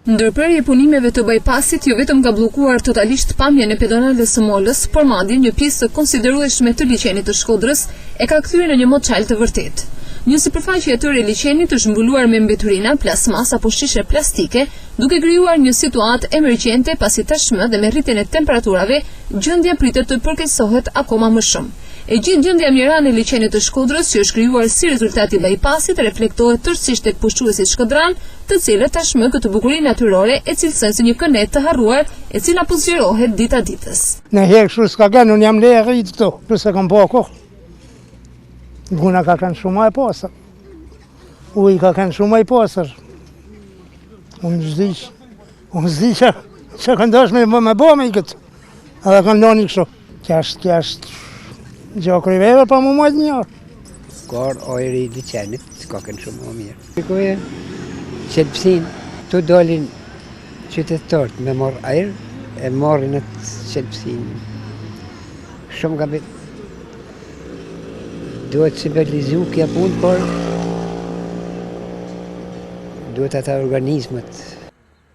Ndërprerje punimeve të bypassit jo vetëm ka bllokuar totalisht pamjen e pedonalëve së Molës, por madje një pjesë të konsiderueshme të liçenit të Shkodrës e ka kthyer në një moçal të vërtetë. Një sipërfaqe e tërë e liçenit është zhmbuluar me mbeturina, plasmas apo shishe plastike, duke krijuar një situatë emergjente pasi tashmë dhe me rritjen e temperaturave, gjendja pritet të përkeqësohet akoma më shumë. E gjithë gjendja mirane e liçenit të Shkodrës, që është krijuar si rezultat i bypassit, reflektohet tërësisht tek pushtuesit shkodran, të cilët tashmë këtë bukurinë natyrore e cilësojnë si një kënet të harruar, e cila po zgjerohet dita ditës. Në herë kështu s'ka gjen, unë jam lehë i këtu, se kam po kohë. Guna ka kanë shumë e pasër. Uj ka kanë shumë e pasër. Unë zdi që kanë dash me bo me i këtë. Edhe kanë loni kështu. Kja është gjokri veve pa mu majtë një orë. Kar ajri i liçenit, s'ka kanë shumë më mirë. Shikoje, qelpsin, të dalin qytetarët me marrë ajrë, e marrin atë qelpsin. Shumë gabit. Duhet civilizua kja punë, por duhet ata organizmat.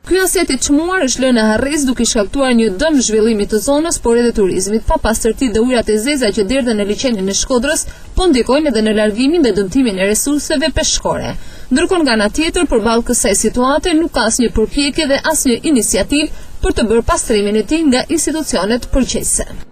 Ky aset i çmuar është lënë në harres duke shkaktuar një dëm zhvillimit të zonës, por edhe turizmit. Pa pastërti dhe ujërat e zeza që derdhen në liçenin e Shkodrës, po ndikojnë edhe në largimin dhe dëmtimin e resurseve peshkore. Ndërkohë nga ana tjetër, përballë kësaj situate nuk ka asnjë përpjekje dhe asnjë iniciativë për të bërë pastrimin e tij nga institucionet përgjegjëse.